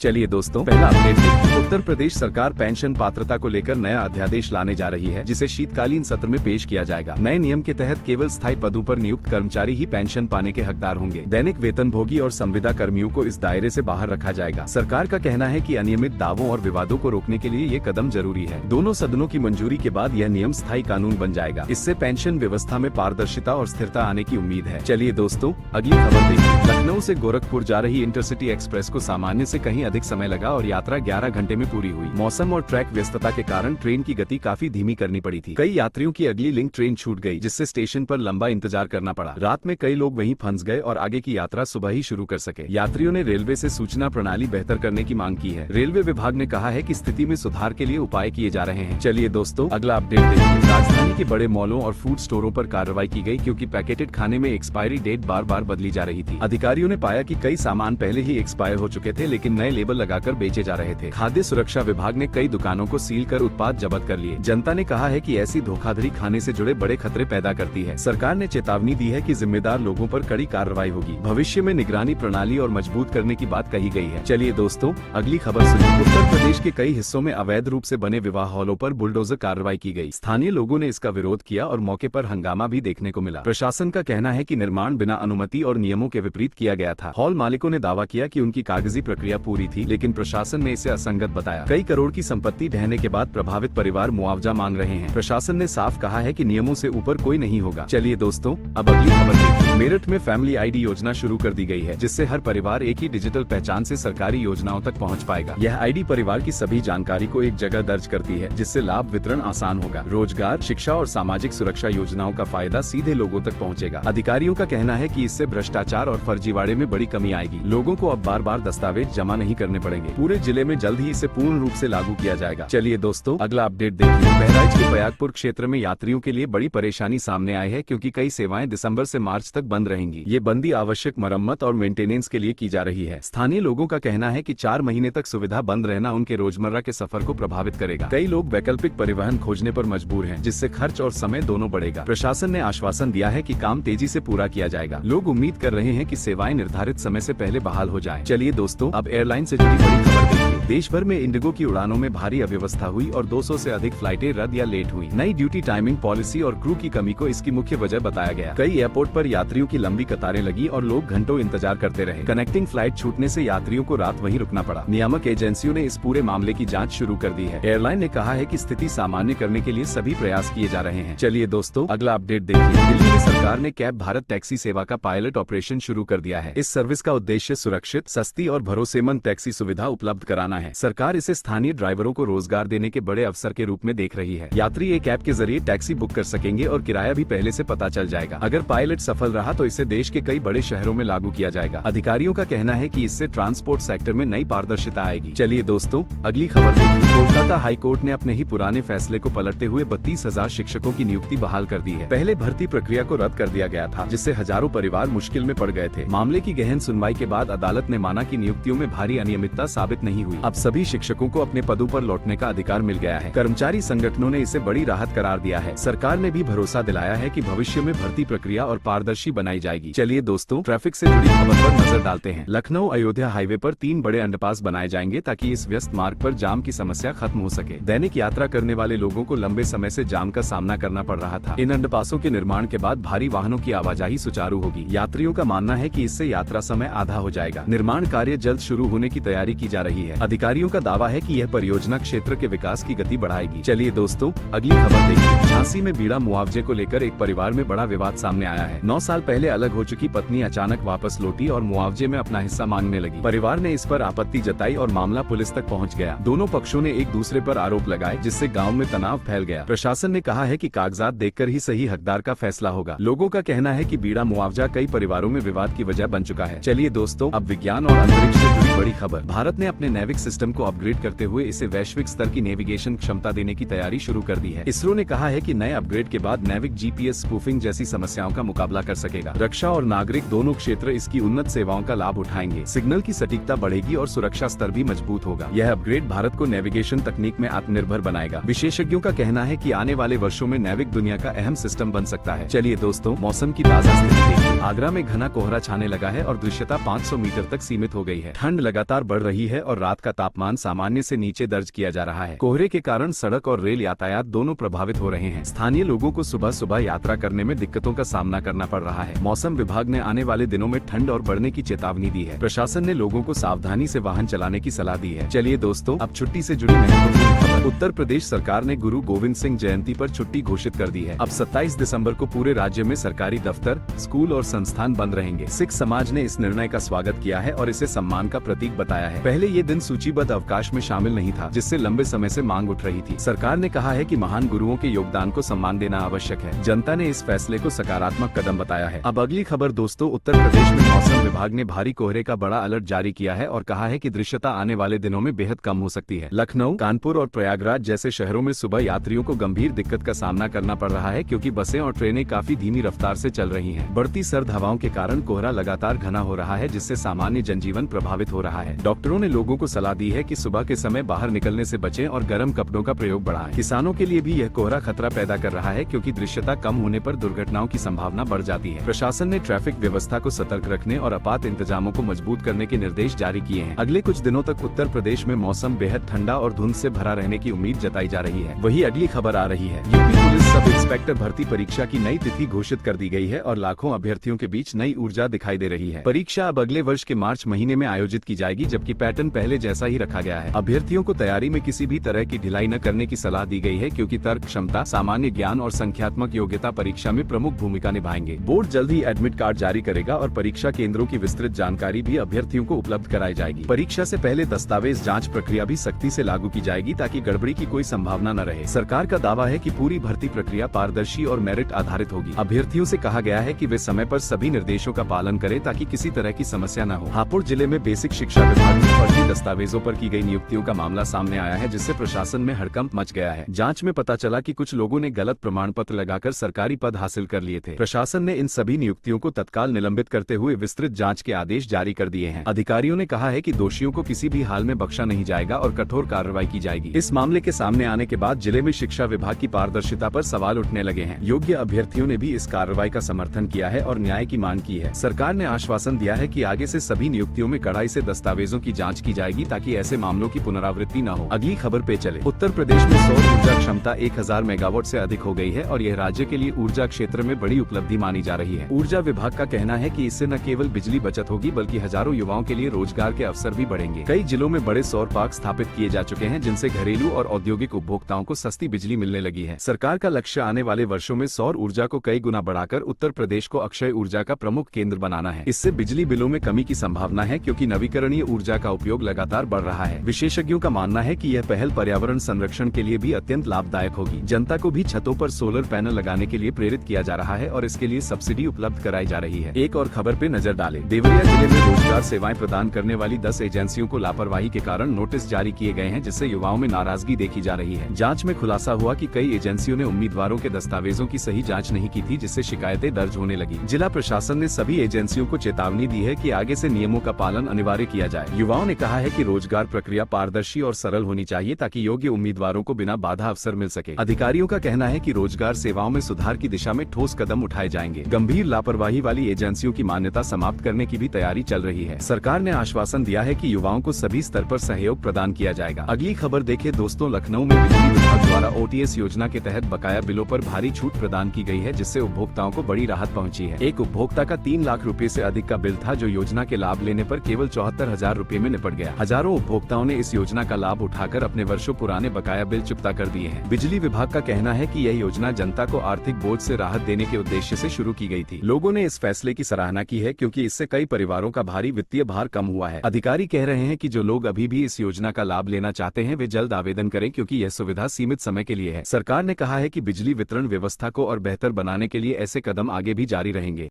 चलिए दोस्तों, पहला अपडेट देखिए। उत्तर प्रदेश सरकार पेंशन पात्रता को लेकर नया अध्यादेश लाने जा रही है, जिसे शीतकालीन सत्र में पेश किया जाएगा। नए नियम के तहत केवल स्थायी पदों पर नियुक्त कर्मचारी ही पेंशन पाने के हकदार होंगे। दैनिक वेतनभोगी और संविदा कर्मियों को इस दायरे से बाहर रखा जाएगा। सरकार का कहना है कि अनियमित दावों और विवादों को रोकने के लिए ये कदम जरूरी है। दोनों सदनों की मंजूरी के बाद यह नियम स्थायी कानून बन जाएगा। इससे पेंशन व्यवस्था में पारदर्शिता और स्थिरता आने की उम्मीद है। चलिए दोस्तों, अगली खबर देखिए। लखनऊ से गोरखपुर जा रही इंटरसिटी एक्सप्रेस को सामान्य से कहीं अधिक समय लगा और यात्रा 11 घंटे में पूरी हुई। मौसम और ट्रैक व्यस्तता के कारण ट्रेन की गति काफी धीमी करनी पड़ी थी। कई यात्रियों की अगली लिंक ट्रेन छूट गई, जिससे स्टेशन पर लंबा इंतजार करना पड़ा। रात में कई लोग वहीं फंस गए और आगे की यात्रा सुबह ही शुरू कर सके। यात्रियों ने रेलवे से सूचना प्रणाली बेहतर करने की मांग की है। रेलवे विभाग ने कहा है कि स्थिति में सुधार के लिए उपाय किए जा रहे हैं। चलिए दोस्तों, अगला अपडेट देखिए। राजधानी के बड़े मॉलों और फूड स्टोरों पर कार्रवाई की गई, क्योंकि पैकेटेड खाने में एक्सपायरी डेट बार बार बदली जा रही थी। अधिकारियों ने पाया कि कई सामान पहले ही एक्सपायर हो चुके थे, लेकिन नए लेबल लगाकर बेचे जा रहे थे। खाद्य सुरक्षा विभाग ने कई दुकानों को सील कर उत्पाद जब्त कर लिए। जनता ने कहा है कि ऐसी धोखाधड़ी खाने से जुड़े बड़े खतरे पैदा करती है। सरकार ने चेतावनी दी है कि जिम्मेदार लोगों पर कड़ी कार्रवाई होगी। भविष्य में निगरानी प्रणाली और मजबूत करने की बात कही गई है। चलिए दोस्तों, अगली खबर सुनिए। उत्तर प्रदेश के कई हिस्सों में अवैध रूप से बने विवाह हॉलों पर बुलडोजर कार्रवाई की गई। स्थानीय लोगों ने इसका विरोध किया और मौके पर हंगामा भी देखने को मिला। प्रशासन का कहना है कि निर्माण बिना अनुमति और नियमों के विपरीत किया गया था। हॉल मालिकों ने दावा किया कि उनकी कागजी प्रक्रिया पूरी थी, लेकिन प्रशासन ने इसे असंगत बताया। कई करोड़ की संपत्ति ढहने के बाद प्रभावित परिवार मुआवजा मांग रहे हैं। प्रशासन ने साफ कहा है कि नियमों से ऊपर कोई नहीं होगा। चलिए दोस्तों, अब अगली खबर देखिए। मेरठ में फैमिली आईडी योजना शुरू कर दी गई है, जिससे हर परिवार एक ही डिजिटल पहचान से सरकारी योजनाओं तक पहुंच पाएगा। यह आईडी परिवार की सभी जानकारी को एक जगह दर्ज करती है, जिससे लाभ वितरण आसान होगा। रोजगार, शिक्षा और सामाजिक सुरक्षा योजनाओं का फायदा सीधे लोगों तक पहुंचेगा। अधिकारियों का कहना है कि इससे भ्रष्टाचार और फर्जीवाड़े में बड़ी कमी आएगी। लोगों को अब बार बार दस्तावेज जमा नहीं करने पड़ेंगे। पूरे जिले में जल्द ही इसे पूर्ण रूप से लागू किया जाएगा। चलिए दोस्तों, अगला अपडेट देखिए। बहराइच के बयाकपुर क्षेत्र में यात्रियों के लिए बड़ी परेशानी सामने आई है, क्योंकि कई सेवाएं दिसंबर से मार्च तक बंद रहेंगी। ये बंदी आवश्यक मरम्मत और मेंटेनेंस के लिए की जा रही है। स्थानीय लोगों का कहना है कि 4 महीने तक सुविधा बंद रहना उनके रोजमर्रा के सफर को प्रभावित करेगा। कई लोग वैकल्पिक परिवहन खोजने पर मजबूर हैं, जिससे खर्च और समय दोनों बढ़ेगा। प्रशासन ने आश्वासन दिया है कि काम तेजी से पूरा किया जाएगा। लोग उम्मीद कर रहे हैं कि सेवाएं निर्धारित समय से पहले बहाल हो जाएं। चलिए दोस्तों, अब एयरलाइन से जुड़ी बड़ी खबर देखिए। देश भर में इंडिगो की उड़ानों में भारी अव्यवस्था हुई और 200 से अधिक फ्लाइटें रद्द या लेट हुई। नई ड्यूटी टाइमिंग पॉलिसी और क्रू की कमी को इसकी मुख्य वजह बताया गया। कई एयरपोर्ट पर यात्रियों की लंबी कतारें लगी और लोग घंटों इंतजार करते रहे। कनेक्टिंग फ्लाइट छूटने से यात्रियों को रात वहीं रुकना पड़ा। नियामक एजेंसियों ने इस पूरे मामले की जांच शुरू कर दी है। एयरलाइन ने कहा है कि स्थिति सामान्य करने के लिए सभी प्रयास किए जा रहे हैं। चलिए दोस्तों, अगला अपडेट देखिए। दिल्ली में सरकार ने कैब भारत टैक्सी सेवा का पायलट ऑपरेशन शुरू कर दिया है। इस सर्विस का उद्देश्य सुरक्षित, सस्ती और भरोसेमंद टैक्सी सुविधा उपलब्ध कराना है। सरकार इसे स्थानीय ड्राइवरों को रोजगार देने के बड़े अवसर के रूप में देख रही है। यात्री एक ऐप के जरिए टैक्सी बुक कर सकेंगे और किराया भी पहले से पता चल जाएगा। अगर पायलट सफल रहा तो इसे देश के कई बड़े शहरों में लागू किया जाएगा। अधिकारियों का कहना है कि इससे ट्रांसपोर्ट सेक्टर में नई पारदर्शिता आएगी। चलिए दोस्तों, अगली खबर देखिए। कोलकाता हाई कोर्ट ने अपने ही पुराने फैसले को पलटते हुए 32,000 शिक्षकों की नियुक्ति बहाल कर दी है। पहले भर्ती प्रक्रिया को रद्द कर दिया गया था, जिससे हजारों परिवार मुश्किल में पड़ गए थे। मामले की गहन सुनवाई के बाद अदालत ने माना कि नियुक्तियों में भारी अनियमितता साबित नहीं हुई। अब सभी शिक्षकों को अपने पदों पर लौटने का अधिकार मिल गया है। कर्मचारी संगठनों ने इसे बड़ी राहत करार दिया है। सरकार ने भी भरोसा दिलाया है कि भविष्य में भर्ती प्रक्रिया और पारदर्शी बनाई जाएगी। चलिए दोस्तों, ट्रैफिक से जुड़ी खबर पर नजर डालते हैं। लखनऊ अयोध्या हाईवे पर 3 बड़े अंडरपास बनाए जाएंगे, ताकि इस व्यस्त मार्ग पर जाम की समस्या खत्म हो सके। दैनिक यात्रा करने वाले लोगों को लंबे समय से जाम का सामना करना पड़ रहा था। इन अंडरपासों के निर्माण के बाद भारी वाहनों की आवाजाही सुचारू होगी। यात्रियों का मानना है कि इससे यात्रा समय आधा हो जाएगा। निर्माण कार्य जल्द शुरू होने की तैयारी की जा रही है। अधिकारियों का दावा है कि यह परियोजना क्षेत्र के विकास की गति बढ़ाएगी। चलिए दोस्तों, अगली खबर देखिए। झांसी में बीड़ा मुआवजे को लेकर एक परिवार में बड़ा विवाद सामने आया है। 9 साल पहले अलग हो चुकी पत्नी अचानक वापस लौटी और मुआवजे में अपना हिस्सा मांगने लगी। परिवार ने इस पर आपत्ति जताई और मामला पुलिस तक पहुंच गया। दोनों पक्षों ने एक दूसरे पर आरोप लगाए, जिससे गांव में तनाव फैल गया। प्रशासन ने कहा है कि कागजात देखकर ही सही हकदार का फैसला होगा। लोगों का कहना है कि बीड़ा मुआवजा कई परिवारों में विवाद की वजह बन चुका है। चलिए दोस्तों, अब विज्ञान और अंतरिक्ष से जुड़ी बड़ी खबर। भारत ने अपने नैविक सिस्टम को अपग्रेड करते हुए इसे वैश्विक स्तर की नेविगेशन क्षमता देने की तैयारी शुरू कर दी है। इसरो ने कहा है कि नए अपग्रेड के बाद नेविक जीपीएस स्पूफिंग जैसी समस्याओं का मुकाबला कर सकेगा। रक्षा और नागरिक दोनों क्षेत्र इसकी उन्नत सेवाओं का लाभ उठाएंगे। सिग्नल की सटीकता बढ़ेगी और सुरक्षा स्तर भी मजबूत होगा। यह अपग्रेड भारत को नेविगेशन तकनीक में आत्मनिर्भर बनाएगा। विशेषज्ञों का कहना है कि आने वाले वर्षों में नेविक दुनिया का अहम सिस्टम बन सकता है। चलिए दोस्तों, मौसम की ताजा स्थिति देखिए। आगरा में घना कोहरा छाने लगा है और दृश्यता 500 मीटर तक सीमित हो गई है। ठंड लगातार बढ़ रही है और रात का तापमान सामान्य से नीचे दर्ज किया जा रहा है। कोहरे के कारण सड़क और रेल यातायात दोनों प्रभावित हो रहे हैं। स्थानीय लोगों को सुबह सुबह यात्रा करने में दिक्कतों का सामना करना पड़ रहा है। मौसम विभाग ने आने वाले दिनों में ठंड और बढ़ने की चेतावनी दी है। प्रशासन ने लोगों को सावधानी से वाहन चलाने की सलाह दी है। चलिए दोस्तों, अब छुट्टी से जुड़ी महत्वपूर्ण खबर। उत्तर प्रदेश सरकार ने गुरु गोविंद सिंह जयंती पर छुट्टी घोषित कर दी है। अब 27 दिसंबर को पूरे राज्य में सरकारी दफ्तर, स्कूल और संस्थान बंद रहेंगे। सिख समाज ने इस निर्णय का स्वागत किया है और इसे सम्मान का प्रतीक बताया है। पहले ये दिन सूचीबद्ध अवकाश में शामिल नहीं था, जिससे लंबे समय से मांग उठ रही थी। सरकार ने कहा है कि महान गुरुओं के योगदान को सम्मान देना आवश्यक है। जनता ने इस फैसले को सकारात्मक कदम बताया है। अब अगली खबर दोस्तों, उत्तर प्रदेश में मौसम विभाग ने भारी कोहरे का बड़ा अलर्ट जारी किया है और कहा है कि दृश्यता आने वाले दिनों में बेहद कम हो सकती है। लखनऊ, कानपुर और प्रयागराज जैसे शहरों में सुबह यात्रियों को गंभीर दिक्कत का सामना करना पड़ रहा है, क्योंकि बसें और ट्रेनें काफी धीमी रफ्तार से चल रही हैं। बढ़ती सर्द हवाओं के कारण कोहरा लगातार घना हो रहा है, जिससे सामान्य जनजीवन प्रभावित हो रहा है। डॉक्टरों ने लोगों को सलाह दी है कि सुबह के समय बाहर निकलने से बचें और गर्म कपड़ों का प्रयोग बढ़ाएं। किसानों के लिए भी यह कोहरा खतरा पैदा कर रहा है, क्योंकि दृश्यता कम होने पर दुर्घटनाओं की संभावना बढ़ जाती है। प्रशासन ने ट्रैफिक व्यवस्था को सतर्क रखने और आपात इंतजामों को मजबूत करने के निर्देश जारी किए हैं। अगले कुछ दिनों तक उत्तर प्रदेश में मौसम बेहद ठंडा और धुंध से भरा रहने की उम्मीद जताई जा रही है। वही अगली खबर आ रही है। यूपी पुलिस सब इंस्पेक्टर भर्ती परीक्षा की नई तिथि घोषित कर दी गई है और लाखों अभ्यर्थियों के बीच नई ऊर्जा दिखाई दे रही है। परीक्षा अब अगले वर्ष के मार्च महीने में आयोजित की जाएगी, जबकि पैटर्न पहले जैसा ही रखा गया है। अभ्यर्थियों को तैयारी में किसी भी तरह की ढिलाई न करने की सलाह दी गई है, क्योंकि तर्क क्षमता, सामान्य ज्ञान और संख्यात्मक योग्यता परीक्षा में प्रमुख भूमिका निभाएंगे। बोर्ड जल्द ही एडमिट कार्ड जारी करेगा और परीक्षा केंद्रों की विस्तृत जानकारी भी अभ्यर्थियों को उपलब्ध कराई जाएगी। परीक्षा से पहले दस्तावेज जाँच प्रक्रिया भी सख्ती से लागू की जाएगी, ताकि गड़बड़ी की कोई संभावना न रहे। सरकार का दावा है कि पूरी भर्ती प्रक्रिया पारदर्शी और मेरिट आधारित होगी। अभ्यर्थियों से कहा गया है कि वे समय पर सभी निर्देशों का पालन करें, ताकि किसी तरह की समस्या न हो। हापुड़ जिले में बेसिक शिक्षा विभाग में फर्जी दस्तावेजों पर की गई नियुक्तियों का मामला सामने आया है, जिससे प्रशासन में हड़कंप मच गया है। जांच में पता चला कि कुछ लोगों ने गलत प्रमाण पत्र लगाकर सरकारी पद हासिल कर लिए थे। प्रशासन ने इन सभी नियुक्तियों को तत्काल निलंबित करते हुए विस्तृत जाँच के आदेश जारी कर दिए हैं। अधिकारियों ने कहा है कि दोषियों को किसी भी हाल में बख्शा नहीं जाएगा और कठोर कार्रवाई की जाएगी। इस मामले के सामने आने के बाद जिले में शिक्षा विभाग की पारदर्शिता पर सवाल उठने लगे हैं। योग्य अभ्यर्थियों ने भी इस कार्रवाई का समर्थन किया है और न्याय की मांग की है। सरकार ने आश्वासन दिया है कि आगे से सभी नियुक्तियों में कड़ाई से दस्तावेजों की जांच की जाएगी, ताकि ऐसे मामलों की पुनरावृत्ति न हो। अगली खबर पे चले। उत्तर प्रदेश में सौर ऊर्जा क्षमता 1000 मेगावाट से अधिक हो गई है और यह राज्य के लिए ऊर्जा क्षेत्र में बड़ी उपलब्धि मानी जा रही है। ऊर्जा विभाग का कहना है कि इससे न केवल बिजली बचत होगी, बल्कि हजारों युवाओं के लिए रोजगार के अवसर भी बढ़ेंगे। कई जिलों में बड़े सौर पार्क स्थापित किए जा चुके हैं, जिनसे घरेलू और औद्योगिक उपभोक्ताओं को सस्ती बिजली मिलने लगी है। सरकार का लक्ष्य आने वाले वर्षों में सौर ऊर्जा को कई गुना बढ़ाकर उत्तर प्रदेश को अक्षय ऊर्जा का प्रमुख केंद्र बनाना है। इससे बिजली बिलों में कमी की संभावना है, क्योंकि नवीकरणीय ऊर्जा का उपयोग लगातार बढ़ रहा है। विशेषज्ञों का मानना है कि यह पहल पर्यावरण संरक्षण के लिए भी अत्यंत लाभदायक होगी। जनता को भी छतों पर सोलर पैनल लगाने के लिए प्रेरित किया जा रहा है और इसके लिए सब्सिडी उपलब्ध कराई जा रही है। एक और खबर पे नजर डालें। देवरिया जिले में रोजगार सेवाएं प्रदान करने वाली 10 एजेंसियों को लापरवाही के कारण नोटिस जारी किए गए हैं, जिससे युवाओं में नाराजगी देखी जा रही है। जाँच में खुलासा हुआ कि कई एजेंसियों ने उम्मीदवारों के दस्तावेजों की सही जाँच नहीं की थी, जिससे शिकायतें दर्ज होने लगी। जिला प्रशासन ने सभी एजेंसियों को चेतावनी दी है कि आगे से नियमों का पालन अनिवार्य किया जाए। युवाओं ने कहा है कि रोजगार प्रक्रिया पारदर्शी और सरल होनी चाहिए, ताकि योग्य उम्मीदवारों को बिना बाधा अवसर मिल सके। अधिकारियों का कहना है कि रोजगार सेवाओं में सुधार की दिशा में ठोस कदम उठाए जाएंगे। गंभीर लापरवाही वाली एजेंसियों की मान्यता समाप्त करने की भी तैयारी चल रही है। सरकार ने आश्वासन दिया है कि युवाओं को सभी स्तर पर सहयोग प्रदान किया जाएगा। अगली खबर देखें दोस्तों। लखनऊ में बिजली विभाग द्वारा OTS योजना के तहत बकाया बिलों पर भारी छूट प्रदान की गई है, जिससे उपभोक्ताओं को बड़ी राहत पहुंची है। एक उपभोक्ता का 3 लाख रुपए से अधिक का बिल था, जो योजना के लाभ लेने पर केवल 74,000 रुपए में निपट गया। हजारों उपभोक्ताओं ने इस योजना का लाभ उठाकर अपने वर्षों पुराने बकाया बिल चुकता कर दिए हैं। बिजली विभाग का कहना है कि यह योजना जनता को आर्थिक बोझ से राहत देने के उद्देश्य से शुरू की गई थी। लोगों ने इस फैसले की सराहना की है, क्योंकि इससे कई परिवारों का भारी वित्तीय भार कम हुआ है। अधिकारी कह रहे हैं कि जो लोग अभी भी इस योजना का लाभ लेना चाहते हैं, वे जल्द आवेदन करें, क्योंकि यह सुविधा सीमित समय के लिए है। सरकार ने कहा है कि बिजली वितरण व्यवस्था को और बेहतर बनाने के लिए ऐसे कदम आगे भी जारी रहेंगे।